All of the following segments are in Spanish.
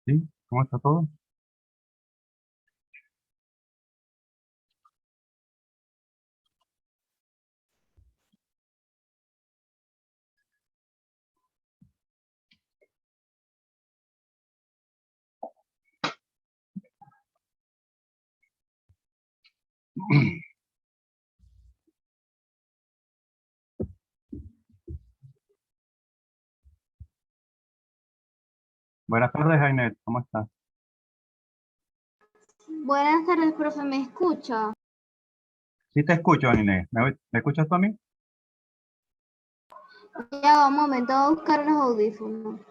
Sí, ¿cómo está todo? Buenas tardes, Jainet, ¿cómo estás? Buenas tardes, profe, ¿me escucha? Sí te escucho, Inés. ¿Me escuchas tú a mí? Ya va un momento, voy a buscar los audífonos.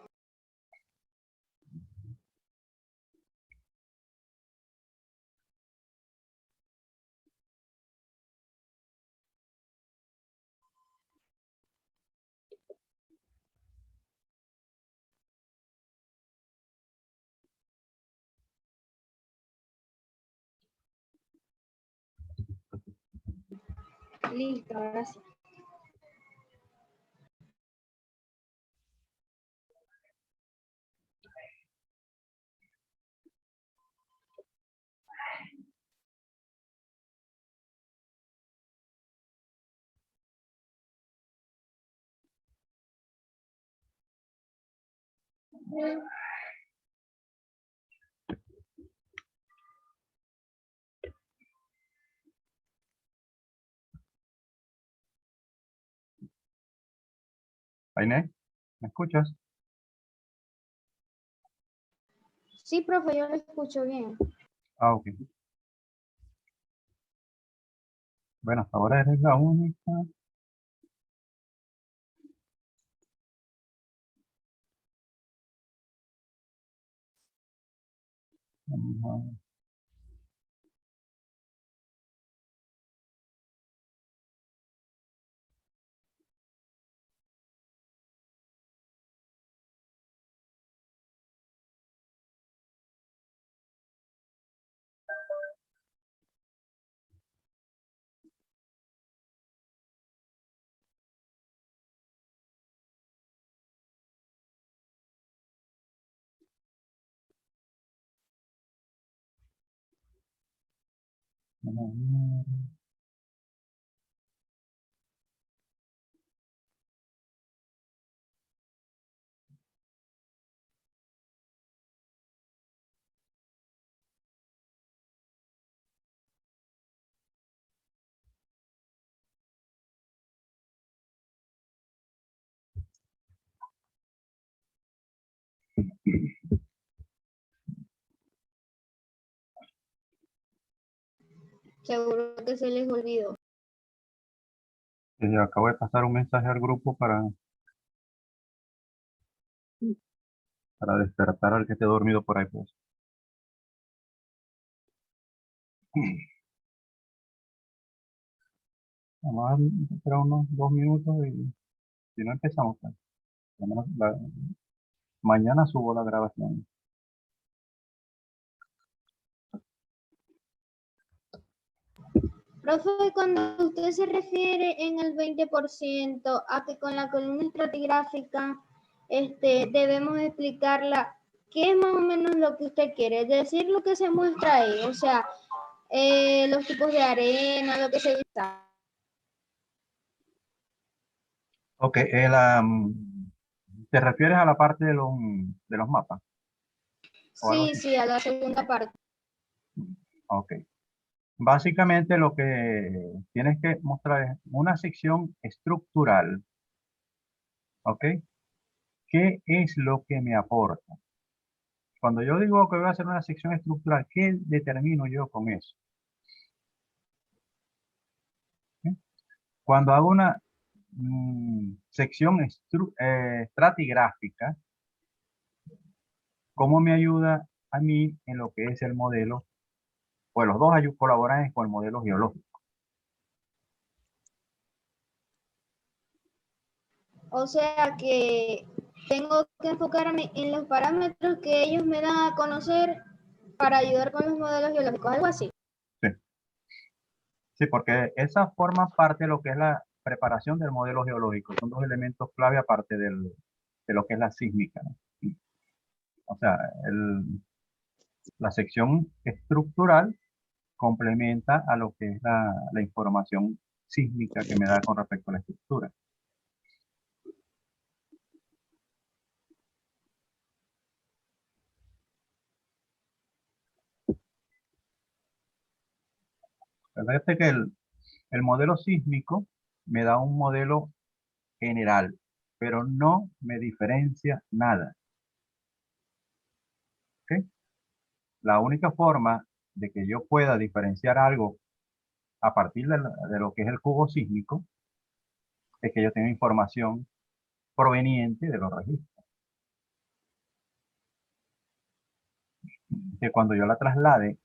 Listo, ahora sí. Jainet, ¿me escuchas? Sí, profe, yo lo escucho bien. Ah, ok. Bueno, hasta ahora eres la única. Vamos a ver. Seguro que se les olvidó. Acabo de pasar un mensaje al grupo para despertar al que esté dormido por ahí, pues. Vamos a esperar unos 2 minutos y si no empezamos, pues. Por lo menos mañana subo la grabación. Profe, cuando usted se refiere en el 20% a que con la columna estratigráfica debemos explicarla, ¿qué es más o menos lo que usted quiere? Es decir, lo que se muestra ahí, o sea, los tipos de arena, lo que se usa. Ok, ¿te refieres a la parte de los mapas o algo Sí, así? sí, a la segunda parte. Ok. Básicamente lo que tienes que mostrar es una sección estructural, ¿ok? ¿Qué es lo que me aporta? Cuando yo digo que voy a hacer una sección estructural, ¿qué determino yo con eso? ¿Sí? Cuando hago una sección estratigráfica, ¿cómo me ayuda a mí en lo que es el modelo? Pues los dos colaboran con el modelo geológico. O sea que tengo que enfocarme en los parámetros que ellos me dan a conocer para ayudar con los modelos biológicos, algo así. Sí, sí, porque esa forma parte de lo que es la preparación del modelo geológico. Son dos elementos clave aparte de lo que es la sísmica, ¿no? O sea, la sección estructural complementa a lo que es la información sísmica que me da con respecto a la estructura. Fíjate que el modelo sísmico me da un modelo general, pero no me diferencia nada. ¿Ok? La única forma de que yo pueda diferenciar algo a partir de lo que es el cubo sísmico es que yo tenga información proveniente de los registros. Que cuando yo la traslade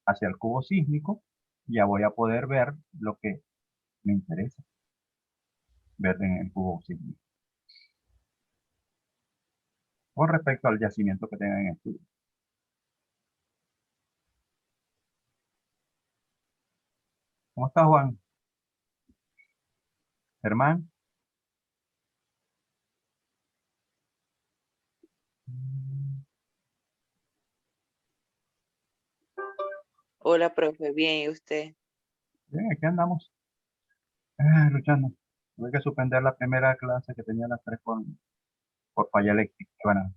hacia el cubo sísmico, ya voy a poder ver lo que me interesa ver en el cubo sísmico. Con respecto al yacimiento que tenga en estudio. ¿Cómo está Juan? Germán. Hola, profe, bien, ¿y usted? Bien, aquí andamos. Luchando. Tuve que suspender la primera clase que tenía a las 3 por falla eléctrica. Bueno,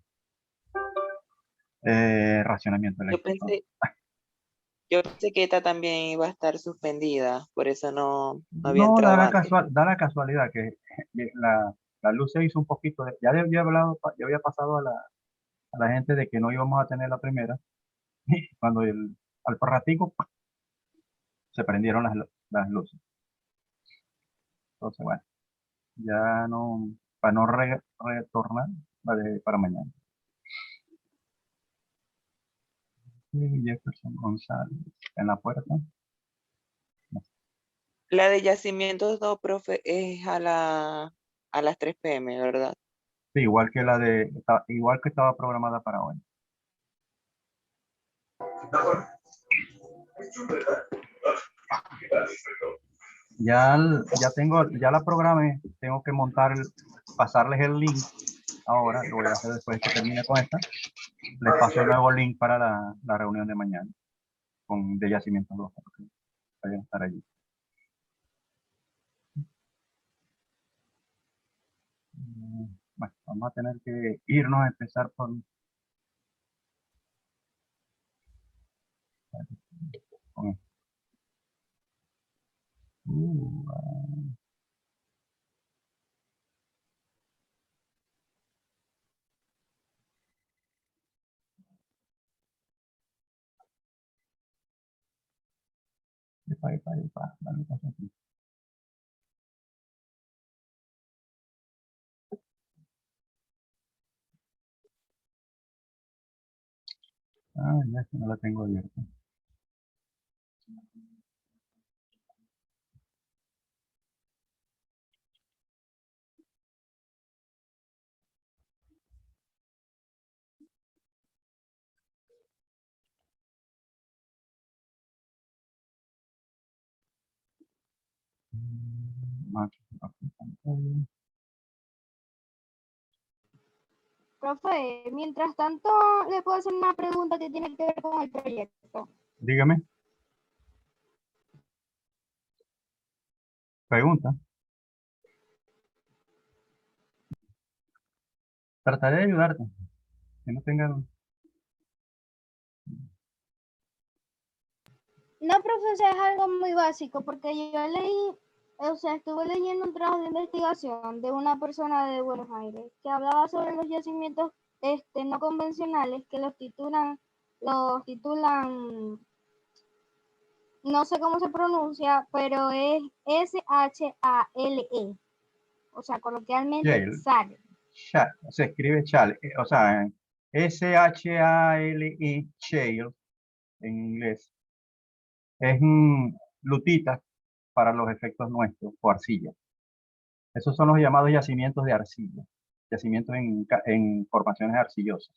racionamiento Yo eléctrico. pensé, yo pensé que esta también iba a estar suspendida, por eso no había No, entrado antes. da la casualidad que la luz se hizo un poquito. Ya había hablado, ya había pasado a la gente de que no íbamos a tener la primera. Cuando al ratico se prendieron las luces. Entonces, bueno, ya no, para no retornar, la dejé para mañana. Y Jefferson González en la puerta. La de yacimientos 2, profe, es a las 3 p.m., ¿verdad? Sí, igual que estaba programada para hoy. Ya la programé, tengo que pasarles el link ahora, lo voy a hacer después que termine con esta. Les paso el nuevo link para la reunión de mañana de Yacimientos 2, para que vayan a estar allí. Bueno, vamos a tener que irnos a empezar con esto. Dale, pasa aquí. Ya no la tengo abierta. Profe, mientras tanto, le puedo hacer una pregunta que tiene que ver con el proyecto. Dígame, pregunta. Trataré de ayudarte. Que no tengan. No, profesor, es algo muy básico, porque yo leí, o sea, estuve leyendo un trabajo de investigación de una persona de Buenos Aires que hablaba sobre los yacimientos no convencionales que los titulan, no sé cómo se pronuncia, pero es SHALE, o sea, coloquialmente Shale. sale. Se escribe shale. O sea, S-H-A-L-E, shale, en inglés. Es lutita para los efectos nuestros, o arcilla. Esos son los llamados yacimientos de arcilla. Yacimientos en formaciones arcillosas.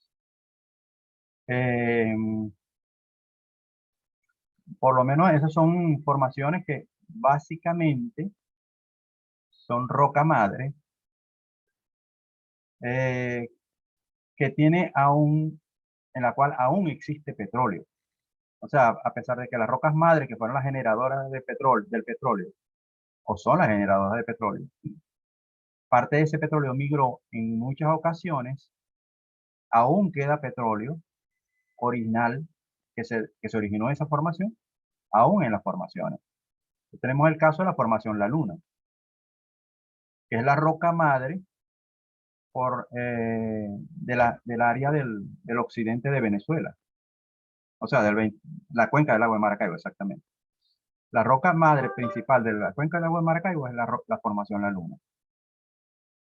Por lo menos esas son formaciones que básicamente son roca madre, que tiene aún, en la cual aún existe petróleo. O sea, a pesar de que las rocas madre, que fueron las generadoras de petróleo, del petróleo, o son las generadoras de petróleo, parte de ese petróleo migró en muchas ocasiones, aún queda petróleo original que se originó en esa formación, aún en las formaciones. Tenemos el caso de la formación La Luna, que es la roca madre del área del occidente de Venezuela. O sea, la cuenca del lago de Maracaibo, exactamente. La roca madre principal de la cuenca del lago de Maracaibo es la formación La Luna.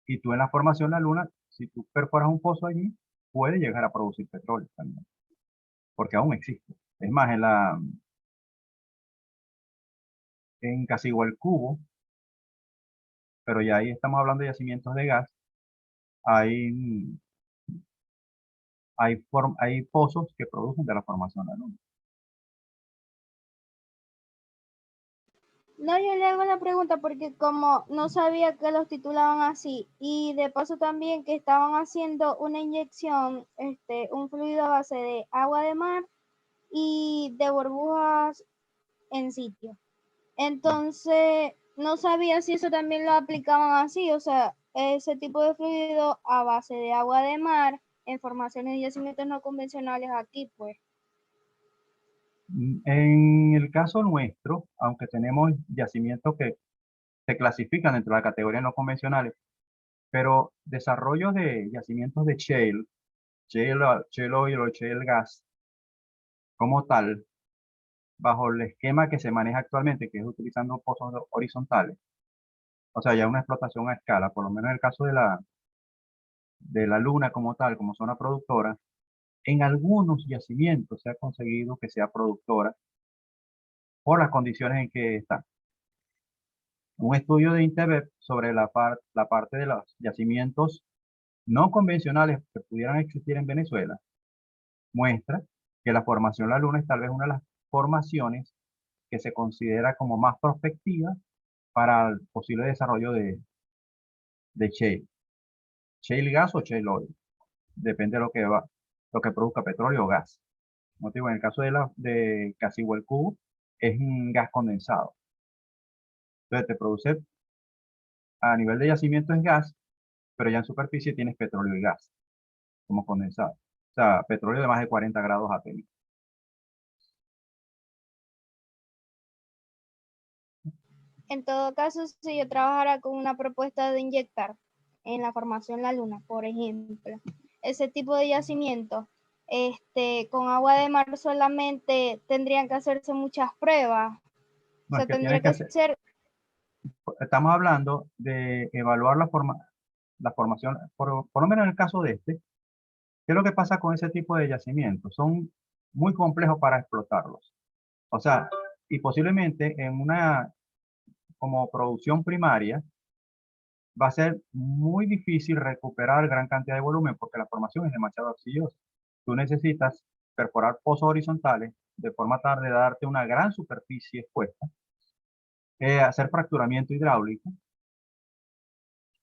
Y tú en la formación La Luna, si tú perforas un pozo allí, puede llegar a producir petróleo también, porque aún existe. Es más, en Casigualcubo, pero ya ahí estamos hablando de yacimientos de gas, hay, hay pozos que producen de la formación La Luna. No, yo le hago la pregunta porque como no sabía que los titulaban así y de paso también que estaban haciendo una inyección, un fluido a base de agua de mar y de burbujas en sitio. Entonces, no sabía si eso también lo aplicaban así, o sea, ese tipo de fluido a base de agua de mar en formaciones de yacimientos no convencionales aquí, pues. En el caso nuestro, aunque tenemos yacimientos que se clasifican dentro de la categoría no convencionales, pero desarrollo de yacimientos de shale oil o shale gas, como tal, bajo el esquema que se maneja actualmente, que es utilizando pozos horizontales, o sea, ya una explotación a escala, por lo menos en el caso de la Luna como tal, como zona productora, en algunos yacimientos se ha conseguido que sea productora por las condiciones en que está. Un estudio de Intevep sobre la parte de los yacimientos no convencionales que pudieran existir en Venezuela muestra que la formación La Luna es tal vez una de las formaciones que se considera como más prospectiva para el posible desarrollo de shale. Shale gas o shale oil. Depende de lo que produzca petróleo o gas. Como te digo, en el caso de Casihuelcubo es un gas condensado. Entonces te produce a nivel de yacimiento es gas, pero ya en superficie tienes petróleo y gas como condensado. O sea, petróleo de más de 40 grados API. En todo caso, si yo trabajara con una propuesta de inyectar en la formación La Luna, por ejemplo, ese tipo de yacimiento, con agua de mar solamente tendrían que hacerse muchas pruebas. O No, es sea, que tendría tienes que que hacer, ser, estamos hablando de evaluar la formación, por lo menos en el caso de este, ¿qué es lo que pasa con ese tipo de yacimientos? Son muy complejos para explotarlos. O sea, y posiblemente como producción primaria, va a ser muy difícil recuperar gran cantidad de volumen porque la formación es demasiado arcillosa. Tú necesitas perforar pozos horizontales de forma tal de darte una gran superficie expuesta, hacer fracturamiento hidráulico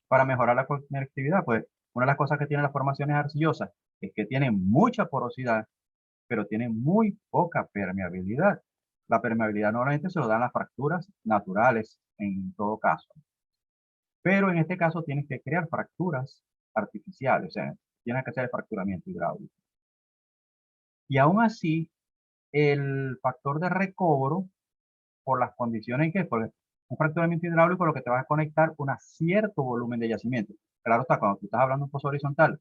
para mejorar la conectividad. Pues una de las cosas que tienen las formaciones arcillosas es que tienen mucha porosidad, pero tienen muy poca permeabilidad. La permeabilidad normalmente se lo dan las fracturas naturales en todo caso. Pero en este caso tienes que crear fracturas artificiales, o sea, tienes que hacer el fracturamiento hidráulico. Y aún así, el factor de recobro, por las condiciones que, por un fracturamiento hidráulico, lo que te va a conectar un cierto volumen de yacimiento. Claro está, cuando tú estás hablando de un pozo horizontal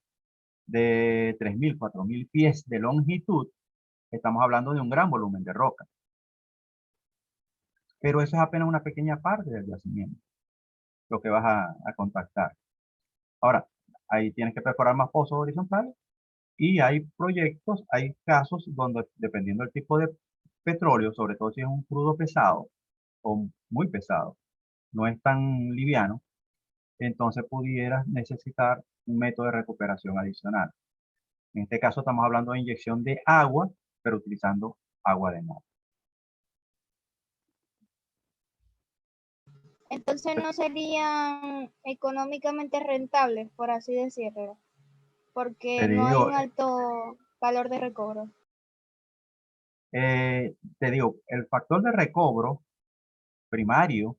de 3.000, 4.000 pies de longitud, estamos hablando de un gran volumen de roca. Pero eso es apenas una pequeña parte del yacimiento, lo que vas a contactar. Ahora, ahí tienes que perforar más pozos horizontales y hay proyectos, hay casos donde dependiendo del tipo de petróleo, sobre todo si es un crudo pesado o muy pesado, no es tan liviano, entonces pudieras necesitar un método de recuperación adicional. En este caso estamos hablando de inyección de agua, pero utilizando agua de mar. entonces no serían económicamente rentables, por así decirlo. porque Te no hay digo, un alto valor de recobro. el factor de recobro primario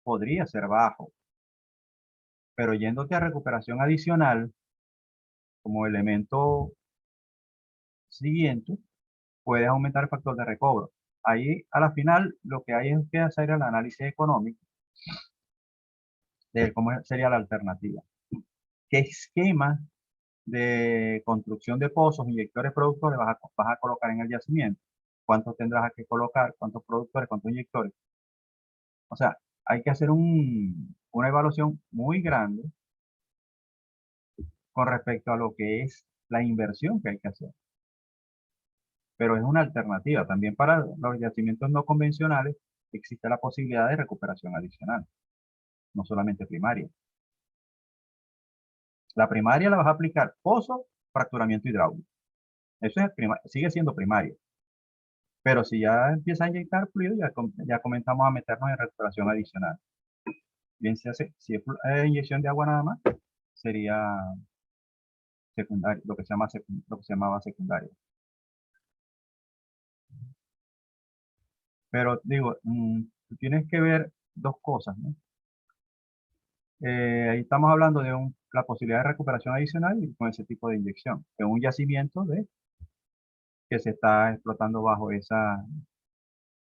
podría ser bajo, pero yéndote a recuperación adicional como elemento siguiente, puedes aumentar el factor de recobro. Ahí, a la final, lo que hay es que hacer el análisis económico de cómo sería la alternativa. ¿Qué esquema de construcción de pozos, inyectores, productores vas a colocar en el yacimiento? ¿Cuántos tendrás que colocar? ¿Cuántos productores? ¿Cuántos inyectores? O sea, hay que hacer una evaluación muy grande con respecto a lo que es la inversión que hay que hacer. Pero es una alternativa. También para los yacimientos no convencionales existe la posibilidad de recuperación adicional, no solamente primaria. La primaria la vas a aplicar pozo, fracturamiento hidráulico. Eso es sigue siendo primario. Pero si ya empieza a inyectar fluido, ya comenzamos a meternos en recuperación adicional. Bien, si es inyección de agua nada más, sería secundario, lo que se llamaba secundario. Pero digo, tú tienes que ver dos cosas, ¿no? Ahí estamos hablando de la posibilidad de recuperación adicional y con ese tipo de inyección, en un yacimiento que se está explotando bajo esa,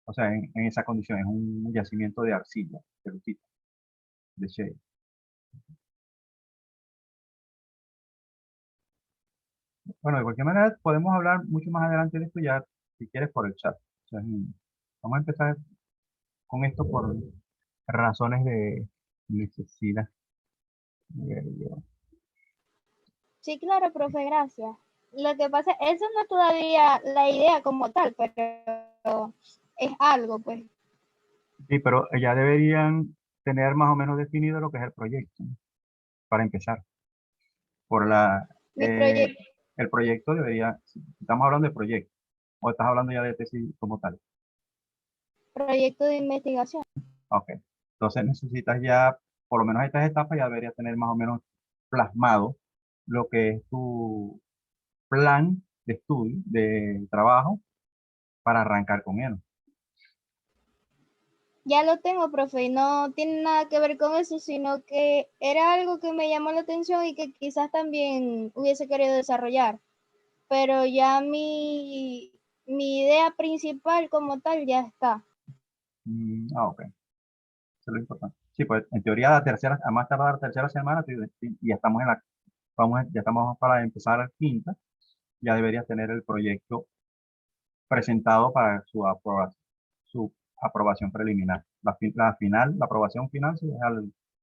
o sea, en esa condición, es un yacimiento de arcilla, de lutita, de shale. Bueno, de cualquier manera, podemos hablar mucho más adelante de esto ya, si quieres, por el chat. O sea, vamos a empezar con esto por razones de necesidad. Sí, claro, profe, gracias. Lo que pasa, eso no es todavía la idea como tal, pero es algo, pues. Sí, pero ya deberían tener más o menos definido lo que es el proyecto, ¿no? Para empezar. Por Mi proyecto, el proyecto debería, si estamos hablando de proyecto, o estás hablando ya de tesis como tal. proyecto de investigación. Ok. Entonces necesitas ya, por lo menos estas etapas, ya deberías tener más o menos plasmado lo que es tu plan de estudio, de trabajo, para arrancar con él. Ya lo tengo, profe, y no tiene nada que ver con eso, sino que era algo que me llamó la atención y que quizás también hubiese querido desarrollar. Pero ya mi idea principal como tal ya está. Ok. Eso es lo importante. Sí, pues en teoría la tercera, a más tardar la tercera semana, y ya estamos ya estamos para empezar la quinta, ya deberías tener el proyecto presentado para su aprobación preliminar. La aprobación final sí es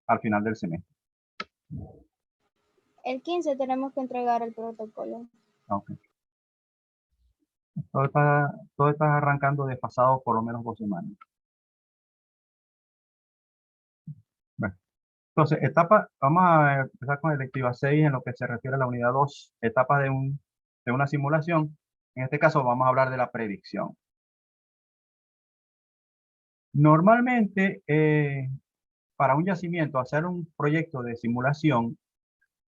al final del semestre. El 15 tenemos que entregar el protocolo. Ok. Todo está arrancando desfasado por lo menos 2 semanas. Bueno, entonces, vamos a empezar con electiva 6 en lo que se refiere a la unidad 2, etapas de una simulación. En este caso vamos a hablar de la predicción. Normalmente, para un yacimiento, hacer un proyecto de simulación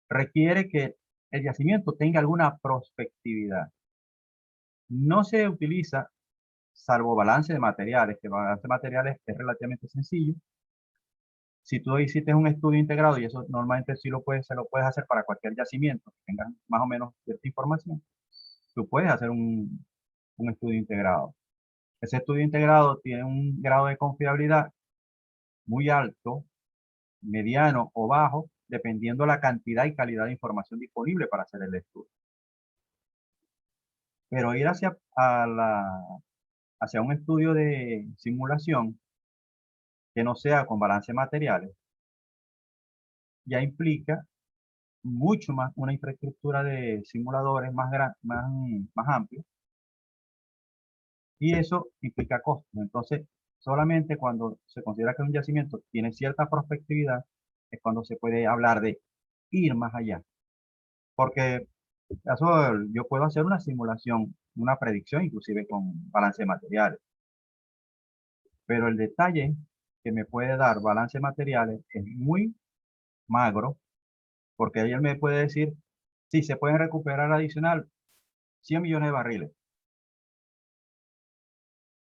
requiere que el yacimiento tenga alguna prospectividad. No se utiliza, salvo balance de materiales, que balance de materiales es relativamente sencillo. Si tú hiciste un estudio integrado, y eso normalmente sí se lo puedes hacer para cualquier yacimiento que tenga más o menos cierta información, tú puedes hacer un estudio integrado. Ese estudio integrado tiene un grado de confiabilidad muy alto, mediano o bajo, dependiendo la cantidad y calidad de información disponible para hacer el estudio. Pero ir hacia un estudio de simulación que no sea con balance de materiales, ya implica mucho más una infraestructura de simuladores más amplia, y eso implica costos. Entonces, solamente cuando se considera que un yacimiento tiene cierta prospectividad es cuando se puede hablar de ir más allá. Porque yo puedo hacer una simulación, una predicción, inclusive con balance de materiales. Pero el detalle que me puede dar balance de materiales es muy magro, porque él me puede decir Sí, se pueden recuperar adicional 100 millones de barriles.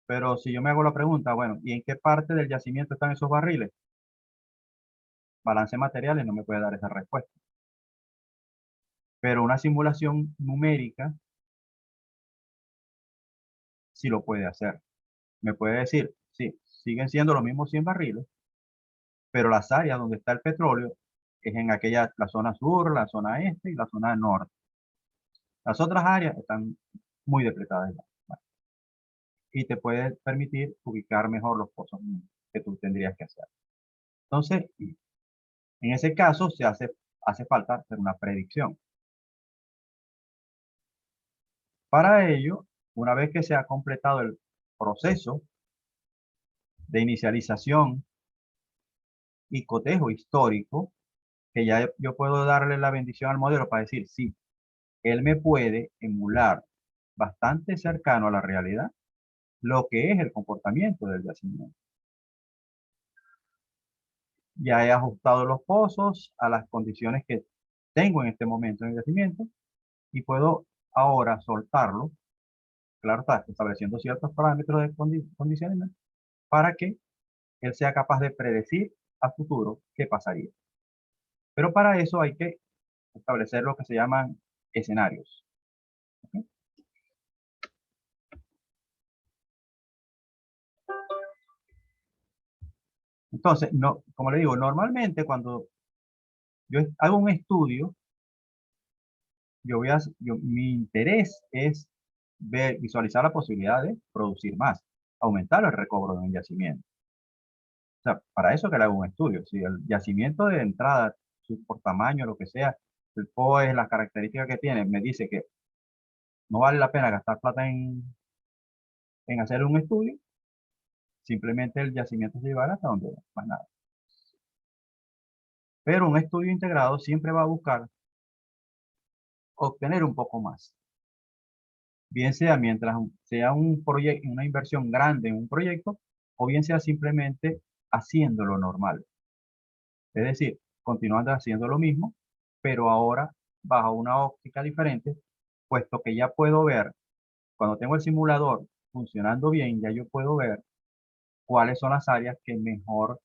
Pero si yo me hago la pregunta, bueno, ¿y en qué parte del yacimiento están esos barriles? Balance de materiales no me puede dar esa respuesta. Pero una simulación numérica sí lo puede hacer. Me puede decir, sí, siguen siendo los mismos 100 barriles, pero las áreas donde está el petróleo es en la zona sur, la zona este y la zona norte. Las otras áreas están muy depletadas ya. Bueno, y te puede permitir ubicar mejor los pozos que tú tendrías que hacer. Entonces, en ese caso, hace falta hacer una predicción. Para ello, una vez que se ha completado el proceso de inicialización y cotejo histórico, que ya yo puedo darle la bendición al modelo para decir, sí, él me puede emular bastante cercano a la realidad lo que es el comportamiento del yacimiento. Ya he ajustado los pozos a las condiciones que tengo en este momento en el yacimiento y puedo ahora soltarlo, claro está, estableciendo ciertos parámetros de condiciones para que él sea capaz de predecir a futuro qué pasaría. Pero para eso hay que establecer lo que se llaman escenarios. ¿Okay? Entonces, no, como le digo, normalmente cuando yo hago un estudio, mi interés es visualizar la posibilidad de producir más, aumentar el recobro de un yacimiento. O sea, para eso que le hago un estudio. Si el yacimiento de entrada, por tamaño, lo que sea, el POE, las características que tiene, me dice que no vale la pena gastar plata en hacer un estudio, simplemente el yacimiento se llevará hasta donde más nada. Pero un estudio integrado siempre va a buscar obtener un poco más. Bien sea mientras sea un proyecto, una inversión grande en un proyecto, o bien sea simplemente haciendo lo normal. Es decir, continuando haciendo lo mismo, pero ahora bajo una óptica diferente, puesto que ya puedo ver, cuando tengo el simulador funcionando bien, ya yo puedo ver cuáles son las áreas que mejor,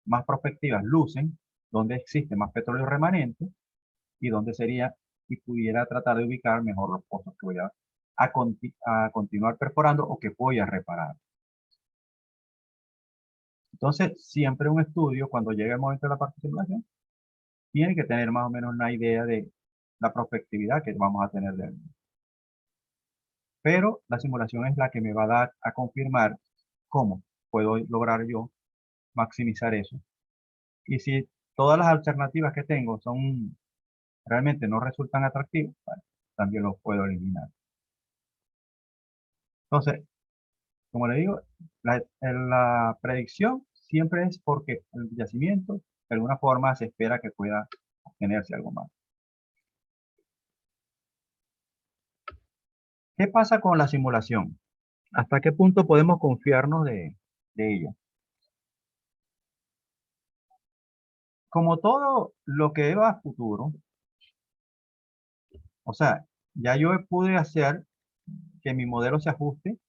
más prospectivas lucen, donde existe más petróleo remanente y donde sería y pudiera tratar de ubicar mejor los pozos que voy a continuar perforando o que voy a reparar. Entonces, siempre un estudio, cuando llegue el momento de la parte de simulación, tiene que tener más o menos una idea de la prospectividad que vamos a tener de él. Pero la simulación es la que me va a dar a confirmar cómo puedo lograr yo maximizar eso. Y si todas las alternativas que tengo realmente no resultan atractivas, bueno, también los puedo eliminar. Entonces, como le digo, la predicción siempre es porque el yacimiento de alguna forma se espera que pueda obtenerse algo más. ¿Qué pasa con la simulación? ¿Hasta qué punto podemos confiarnos de ella? Como todo lo que va a futuro, o sea, ya yo pude hacer que mi modelo se ajuste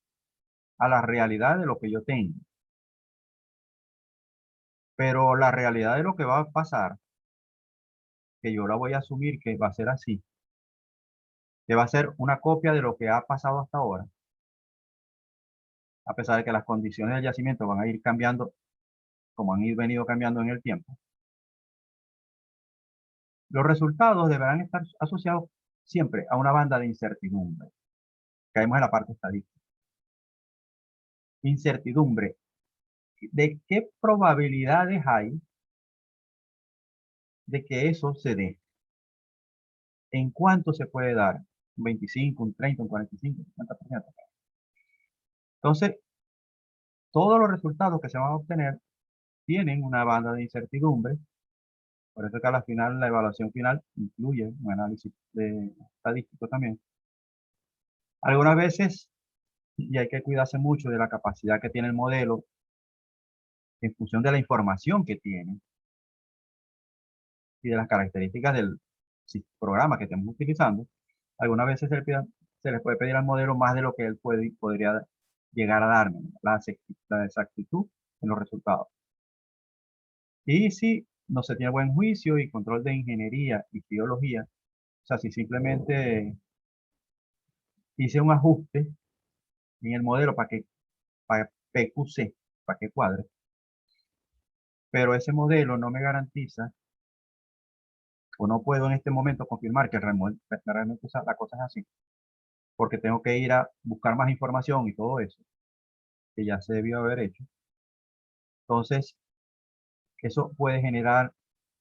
a la realidad de lo que yo tengo. Pero la realidad de lo que va a pasar, que yo la voy a asumir que va a ser así, que va a ser una copia de lo que ha pasado hasta ahora, a pesar de que las condiciones del yacimiento van a ir cambiando como han venido cambiando en el tiempo. Los resultados deberán estar asociados siempre a una banda de incertidumbre. Caemos en la parte estadística. Incertidumbre. ¿De qué probabilidades hay de que eso se dé? ¿En cuánto se puede dar? ¿Un 25, un 30, un 45, un 50%? Entonces, todos los resultados que se van a obtener tienen una banda de incertidumbre. Por eso que a la final, la evaluación final incluye un análisis estadístico también. Algunas veces, y hay que cuidarse mucho de la capacidad que tiene el modelo en función de la información que tiene y de las características programa que estemos utilizando, algunas veces se le puede pedir al modelo más de lo que él podría llegar a darme, la exactitud en los resultados. Y si no se tiene buen juicio y control de ingeniería y biología, o sea, si simplemente hice un ajuste en el modelo para PQC, para que cuadre, pero ese modelo no me garantiza o no puedo en este momento confirmar que realmente la cosa es así, porque tengo que ir a buscar más información y todo eso, que ya se debió haber hecho. Entonces, eso puede generar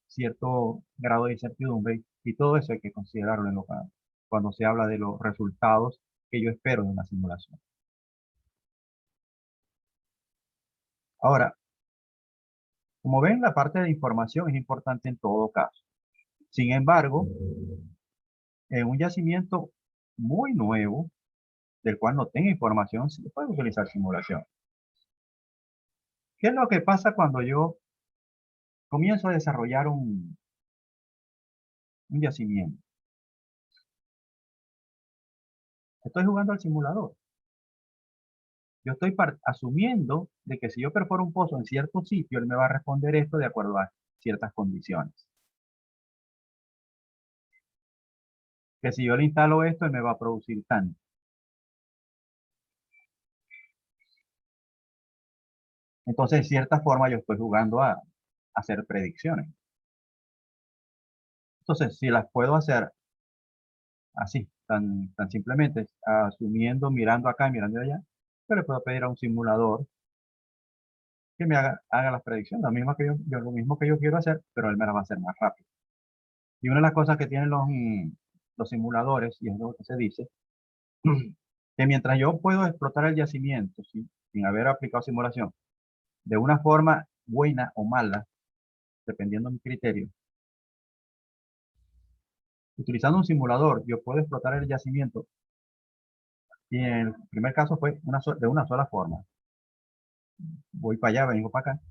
cierto grado de incertidumbre y todo eso hay que considerarlo cuando se habla de los resultados que yo espero de una simulación. Ahora, como ven, la parte de información es importante en todo caso. Sin embargo, en un yacimiento muy nuevo, del cual no tenga información, se puede utilizar simulación. ¿Qué es lo que pasa cuando yo comienzo a desarrollar un yacimiento? Estoy jugando al simulador. Yo estoy asumiendo de que si yo perforo un pozo en cierto sitio, él me va a responder esto de acuerdo a ciertas condiciones. Que si yo le instalo esto, él me va a producir tanto. Entonces, de cierta forma, yo estoy jugando a hacer predicciones. Entonces, si las puedo hacer así, tan simplemente, asumiendo, mirando acá y mirando allá, yo le puedo pedir a un simulador que me haga las predicciones, lo mismo que yo quiero hacer, pero él me las va a hacer más rápido. Y una de las cosas que tienen los simuladores, y es lo que se dice, que mientras yo puedo explotar el yacimiento sin haber aplicado simulación, de una forma buena o mala, dependiendo de mi criterio, utilizando un simulador, yo puedo explotar el yacimiento, y en el primer caso fue de una sola forma. Voy para allá, vengo para acá.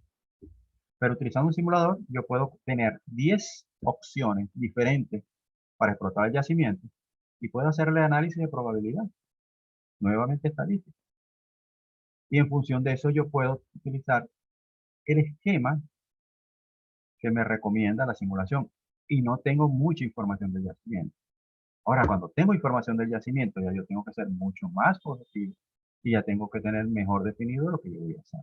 Pero utilizando un simulador, yo puedo tener 10 opciones diferentes para explotar el yacimiento y puedo hacerle análisis de probabilidad, nuevamente estadística. Y en función de eso yo puedo utilizar el esquema que me recomienda la simulación y no tengo mucha información del yacimiento. Ahora, cuando tengo información del yacimiento, ya yo tengo que ser mucho más positivo y ya tengo que tener mejor definido lo que yo voy a hacer.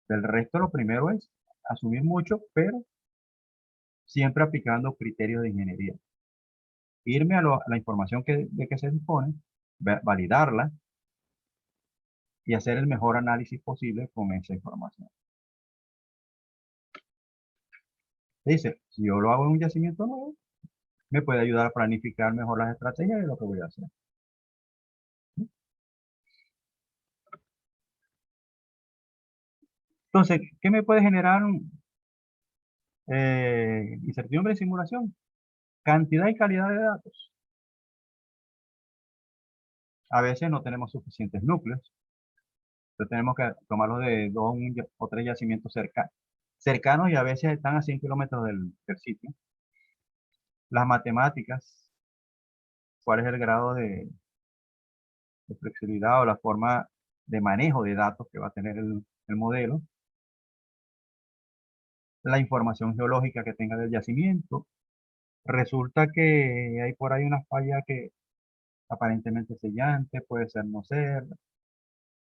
Del resto, lo primero es asumir mucho, pero siempre aplicando criterios de ingeniería. Irme a la información de que se dispone, validarla y hacer el mejor análisis posible con esa información. Dice, si yo lo hago en un yacimiento nuevo, me puede ayudar a planificar mejor las estrategias de lo que voy a hacer. Entonces, ¿qué me puede generar incertidumbre y simulación? Cantidad y calidad de datos. A veces no tenemos suficientes núcleos. Entonces tenemos que tomarlos de 2 o 3 yacimientos cercanos y a veces están a 100 kilómetros del sitio. Las matemáticas, cuál es el grado de flexibilidad o la forma de manejo de datos que va a tener el modelo. La información geológica que tenga del yacimiento. Resulta que hay por ahí una falla que aparentemente es sellante, puede ser no ser.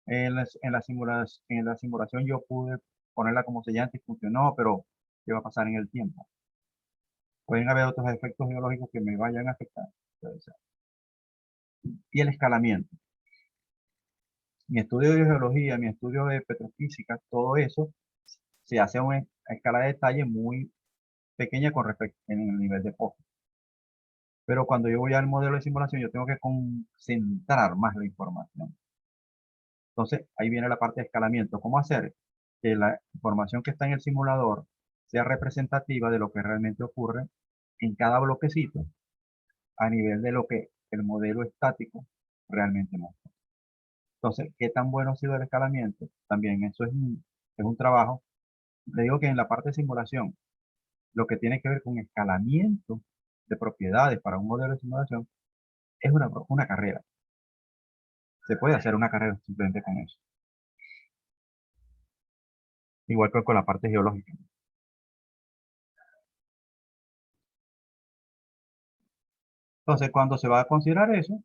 En la simulación yo pude ponerla como sellante y funcionó, pero ¿qué va a pasar en el tiempo? Pueden haber otros efectos geológicos que me vayan a afectar. Puede ser. Y el escalamiento. Mi estudio de geología, mi estudio de petrofísica, todo eso se hace a una escala de detalle muy pequeña con respecto en el nivel de pozo. Pero cuando yo voy al modelo de simulación, yo tengo que concentrar más la información. Entonces, ahí viene la parte de escalamiento. ¿Cómo hacer que la información que está en el simulador sea representativa de lo que realmente ocurre en cada bloquecito a nivel de lo que el modelo estático realmente muestra? Entonces, ¿qué tan bueno ha sido el escalamiento? También eso es un trabajo. Le digo que en la parte de simulación, lo que tiene que ver con escalamiento de propiedades para un modelo de simulación es una carrera. Se puede hacer una carrera simplemente con eso. Igual que con la parte geológica. Entonces, cuando se va a considerar eso,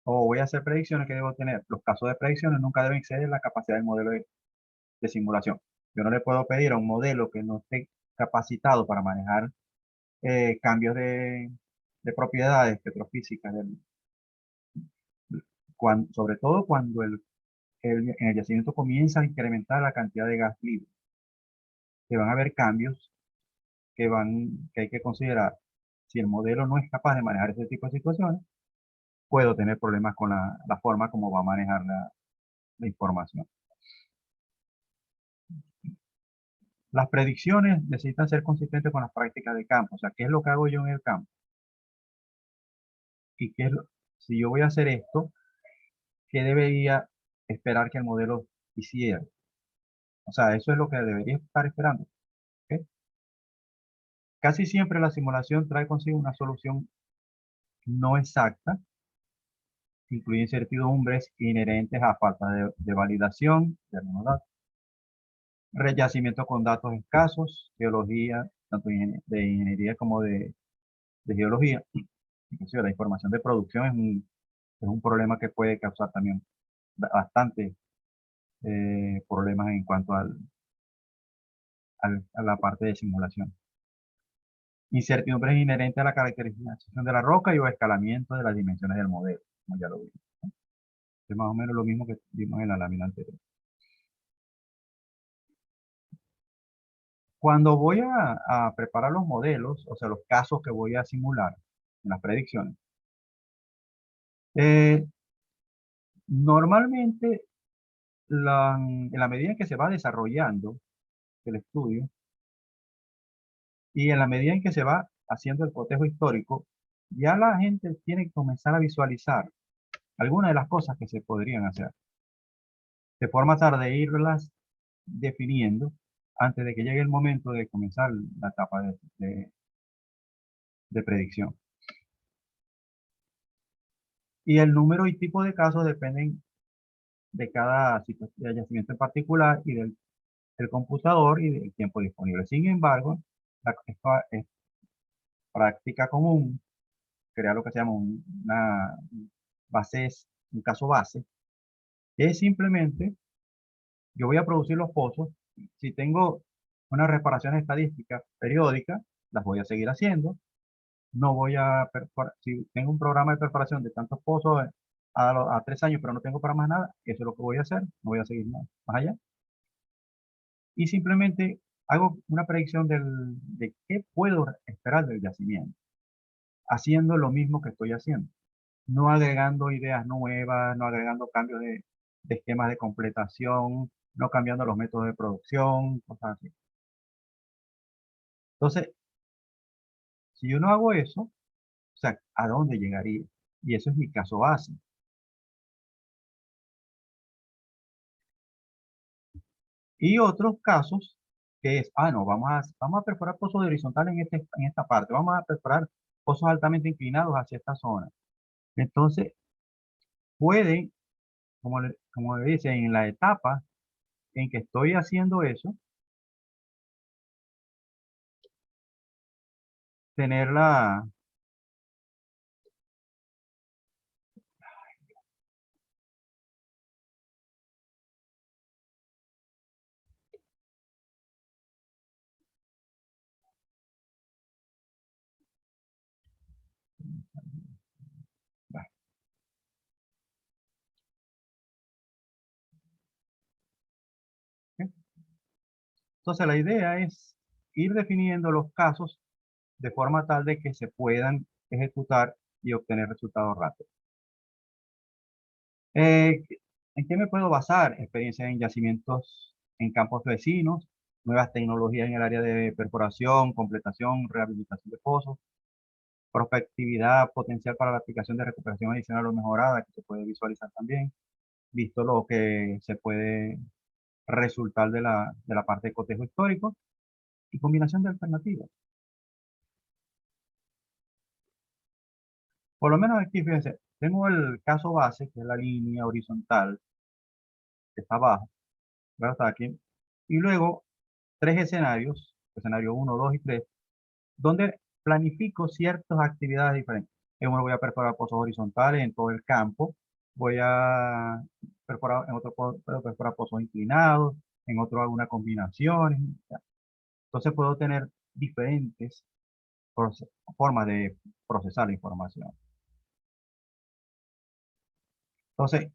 o voy a hacer predicciones que debo tener, los casos de predicciones nunca deben exceder la capacidad del modelo de simulación. Yo no le puedo pedir a un modelo que no esté capacitado para manejar cambios de propiedades petrofísicas, sobre todo cuando en el yacimiento comienza a incrementar la cantidad de gas libre. Que van a haber cambios que hay que considerar. Si el modelo no es capaz de manejar ese tipo de situaciones, puedo tener problemas con la forma como va a manejar la información. Las predicciones necesitan ser consistentes con las prácticas de campo. O sea, ¿qué es lo que hago yo en el campo? Y si yo voy a hacer esto, ¿qué debería esperar que el modelo hiciera? O sea, eso es lo que debería estar esperando. ¿Ok? Casi siempre la simulación trae consigo una solución no exacta, incluye incertidumbres inherentes a falta de validación de algunos datos, reyacimiento con datos escasos, geología, tanto de ingeniería como de geología. Inclusive la información de producción es un problema que puede causar también bastante problemas en cuanto a la parte de simulación. Incertidumbre inherente a la caracterización de la roca y o escalamiento de las dimensiones del modelo, como ya lo vimos. Es más o menos lo mismo que vimos en la lámina anterior. Cuando voy a preparar los modelos, o sea, los casos que voy a simular en las predicciones, eh, normalmente en la medida en que se va desarrollando el estudio y en la medida en que se va haciendo el cotejo histórico, ya la gente tiene que comenzar a visualizar algunas de las cosas que se podrían hacer, de forma tal de irlas definiendo antes de que llegue el momento de comenzar la etapa de predicción. Y el número y tipo de casos dependen de cada de yacimiento en particular y del computador y del tiempo disponible. Sin embargo, es práctica común crear lo que se llama una base, un caso base, que es simplemente, yo voy a producir los pozos, si tengo unas reparaciones estadísticas periódicas, las voy a seguir haciendo, no voy a perforar, si tengo un programa de perforación de tantos pozos a 3 años, pero no tengo para más nada, eso es lo que voy a hacer, no voy a seguir más allá. Y simplemente hago una predicción de qué puedo esperar del yacimiento, haciendo lo mismo que estoy haciendo, no agregando ideas nuevas, no agregando cambios de esquemas de completación, no cambiando los métodos de producción, cosas así. Entonces, si yo no hago eso, o sea, ¿a dónde llegaría? Y eso es mi caso base. Y otros casos que es, no, vamos a perforar pozos horizontales en esta parte, vamos a perforar pozos altamente inclinados hacia esta zona. Entonces, pueden, como le dice, en la etapa en que estoy haciendo eso, tener entonces la idea es ir definiendo los casos de forma tal de que se puedan ejecutar y obtener resultados rápidos. Eh, ¿En qué me puedo basar? Experiencia en yacimientos en campos vecinos, nuevas tecnologías en el área de perforación, completación, rehabilitación de pozos, prospectividad potencial para la aplicación de recuperación adicional o mejorada, que se puede visualizar también, visto lo que se puede resultar de la parte de cotejo histórico y combinación de alternativas. Por lo menos aquí, fíjense, tengo el caso base, que es la línea horizontal, que está abajo, ¿verdad? Está aquí. Y luego, tres escenarios, escenario 1, 2 y 3, donde planifico ciertas actividades diferentes. En uno voy a perforar pozos horizontales en todo el campo, voy a perforar, en otro puedo perforar pozos inclinados, en otro alguna combinación. Entonces puedo tener diferentes formas de procesar la información. Entonces,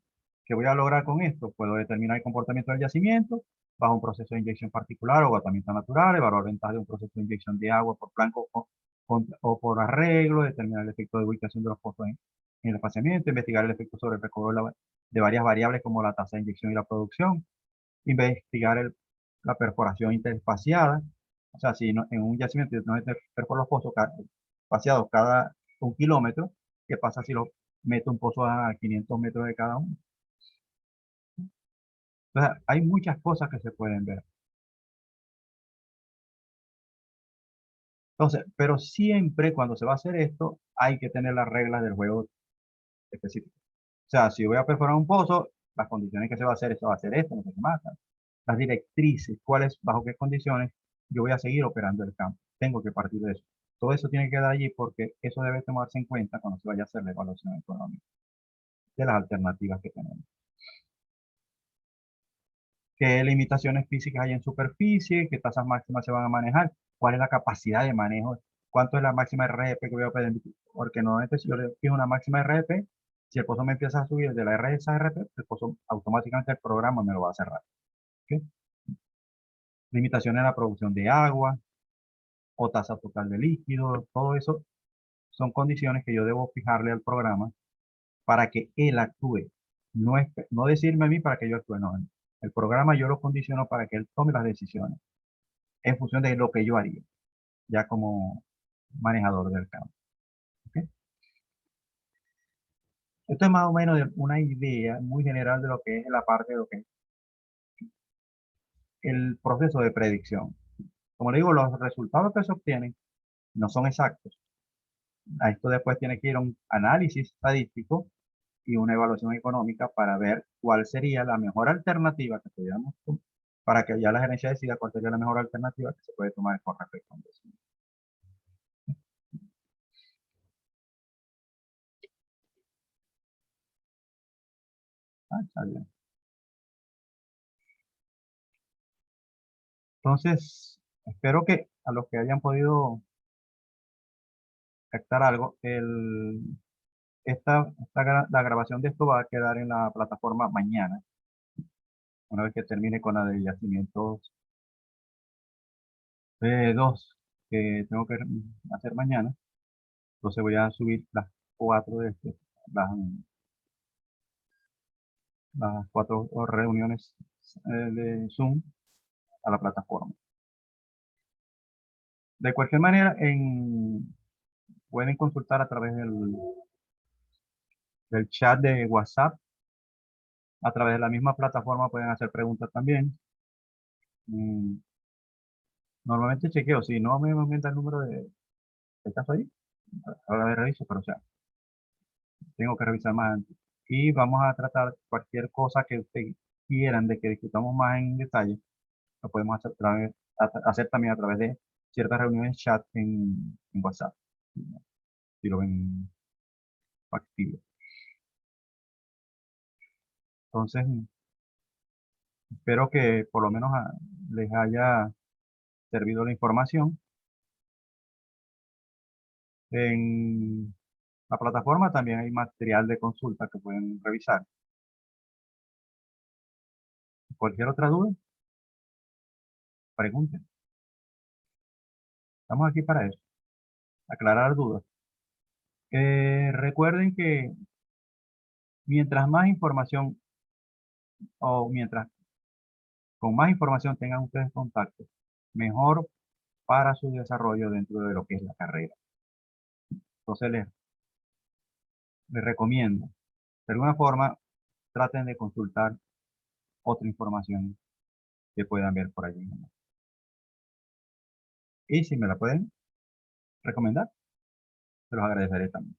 ¿qué voy a lograr con esto? Puedo determinar el comportamiento del yacimiento bajo un proceso de inyección particular o agotamiento natural, evaluar ventajas de un proceso de inyección de agua por flanco o por arreglo, determinar el efecto de ubicación de los pozos en el espaciamiento, investigar el efecto sobre el recobro de varias variables como la tasa de inyección y la producción, investigar la perforación interespaciada, o sea, si en un yacimiento no se perforan los pozos espaciados cada 1 kilómetro, ¿qué pasa si lo meto un pozo a 500 metros de cada uno? Entonces, hay muchas cosas que se pueden ver. Entonces, pero siempre cuando se va a hacer esto, hay que tener las reglas del juego específicas. O sea, si voy a perforar un pozo, las condiciones que se va a hacer, esto va a hacer esto, no sé qué más. Las directrices, cuáles, bajo qué condiciones yo voy a seguir operando el campo. Tengo que partir de eso. Todo eso tiene que quedar allí porque eso debe tomarse en cuenta cuando se vaya a hacer la evaluación económica de las alternativas que tenemos. ¿Qué limitaciones físicas hay en superficie? ¿Qué tasas máximas se van a manejar? ¿Cuál es la capacidad de manejo? ¿Cuánto es la máxima RP que voy a pedir? Porque normalmente si yo le fijo una máxima RP, si el pozo me empieza a subir de la R esa RP, el pozo automáticamente el programa me lo va a cerrar. ¿Ok? Limitaciones en la producción de agua o tasa total de líquido, todo eso son condiciones que yo debo fijarle al programa para que él actúe. No decirme a mí para que yo actúe, no. El programa yo lo condiciono para que él tome las decisiones en función de lo que yo haría, ya como manejador del campo. ¿Ok? Esto es más o menos una idea muy general de lo que es la parte de lo que es el proceso de predicción. Como le digo, los resultados que se obtienen no son exactos. A esto después tiene que ir a un análisis estadístico y una evaluación económica para ver cuál sería la mejor alternativa que pudiéramos tomar, para que ya la gerencia decida cuál sería la mejor alternativa que se puede tomar con respecto a eso. Ah, está bien. Entonces, espero que a los que hayan podido captar algo, la grabación de esto va a quedar en la plataforma mañana, una vez que termine con la de yacimientos 2 que tengo que hacer mañana. Entonces voy a subir las 4 las, las 4 reuniones de Zoom a la plataforma. De cualquier manera, pueden consultar a través del chat de WhatsApp. A través de la misma plataforma pueden hacer preguntas también. Mm, Normalmente chequeo, si no me aumenta el número de casos ahí, ahora de reviso, pero o sea, tengo que revisar más antes. Y vamos a tratar cualquier cosa que ustedes quieran de que discutamos más en detalle, lo podemos hacer también a través de ciertas reuniones chat en WhatsApp, si lo ven factible. Entonces, espero que por lo menos les haya servido la información. En la plataforma también hay material de consulta que pueden revisar. Cualquier otra duda, pregunten. Estamos aquí para eso, aclarar dudas. Recuerden que mientras más información o mientras con más información tengan ustedes contacto, mejor para su desarrollo dentro de lo que es la carrera. Entonces les recomiendo, de alguna forma, traten de consultar otra información que puedan ver por allí. Y si me la pueden recomendar, se los agradeceré también.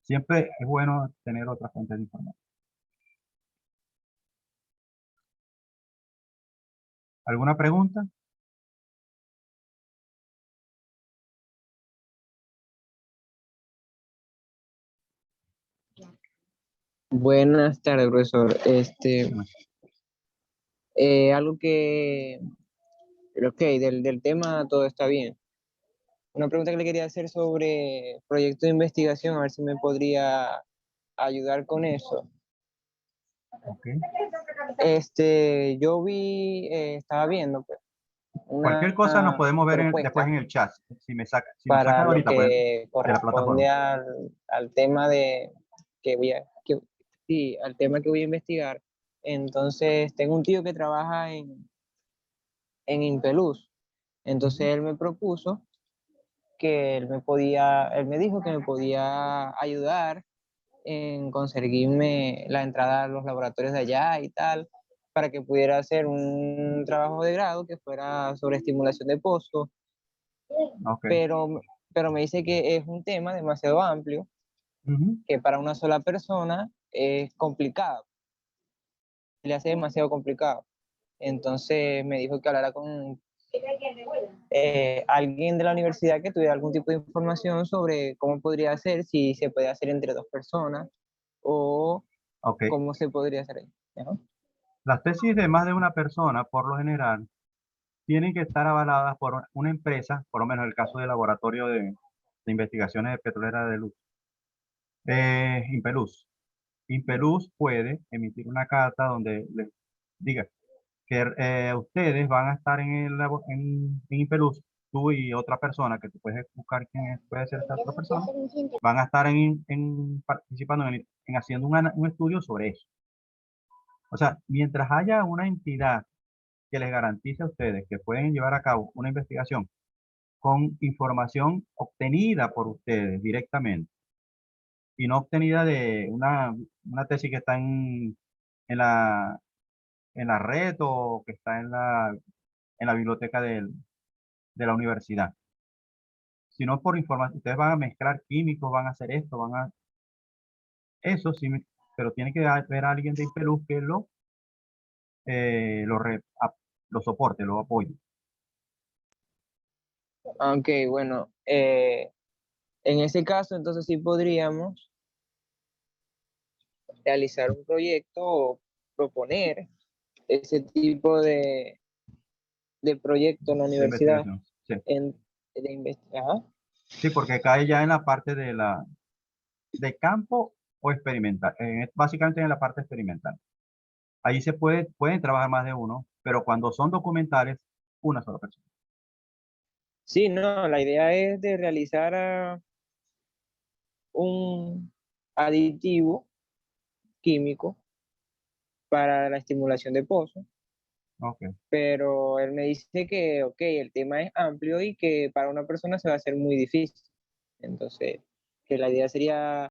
Siempre es bueno tener otras fuentes de información. ¿Alguna pregunta? Buenas tardes, profesor. Algo que, ok, del tema todo está bien. Una pregunta que le quería hacer sobre proyecto de investigación, a ver si me podría ayudar con eso. Ok. Yo estaba viendo pues, Cualquier una cosa nos podemos ver después propuesta en el chat. Si nos saca para lo ahorita pues, que de la corresponde plataforma. al tema que sí, al tema que voy a investigar. Entonces, tengo un tío que trabaja en Impeluz. Entonces, él me propuso que él me dijo que me podía ayudar en conseguirme la entrada a los laboratorios de allá y tal, para que pudiera hacer un trabajo de grado que fuera sobre estimulación de pozo, Ok. pero me dice que es un tema demasiado amplio, Ujú. que para una sola persona es complicado, le hace demasiado complicado. Entonces me dijo que hablara con alguien de la universidad que tuviera algún tipo de información sobre cómo podría hacer, si se puede hacer entre dos personas o Ok. cómo se podría hacer ahí. Ajá. Las tesis de más de una persona, por lo general, tienen que estar avaladas por una empresa, por lo menos el caso del laboratorio de investigaciones de petrolera de luz. Impeluz. Impeluz puede emitir una carta donde les diga que ustedes van a estar en Impeluz, tú y otra persona, que tú puedes buscar puede ser esta otra persona, van a estar participando en haciendo un estudio sobre eso. O sea, mientras haya una entidad que les garantice a ustedes que pueden llevar a cabo una investigación con información obtenida por ustedes directamente y no obtenida de una tesis que está en la, en la red o que está en la biblioteca de la universidad, sino por información. Ustedes van a mezclar químicos, van a hacer esto, eso sí, pero tiene que haber alguien de Impeluz que lo soporte, lo apoye. Aunque bueno, en ese caso entonces sí podríamos realizar un proyecto o proponer ese tipo de proyecto en la De universidad investigación. Sí, en, de investigar. sí, porque cae ya en la parte de campo o experimental, básicamente en la parte experimental. Ahí pueden trabajar más de uno, pero cuando son documentales, una sola persona. Sí, no, la idea es de realizar un aditivo químico para la estimulación de pozo, Ok. pero él me dice que, ok, el tema es amplio y que para una persona se va a hacer muy difícil. Entonces, que la idea sería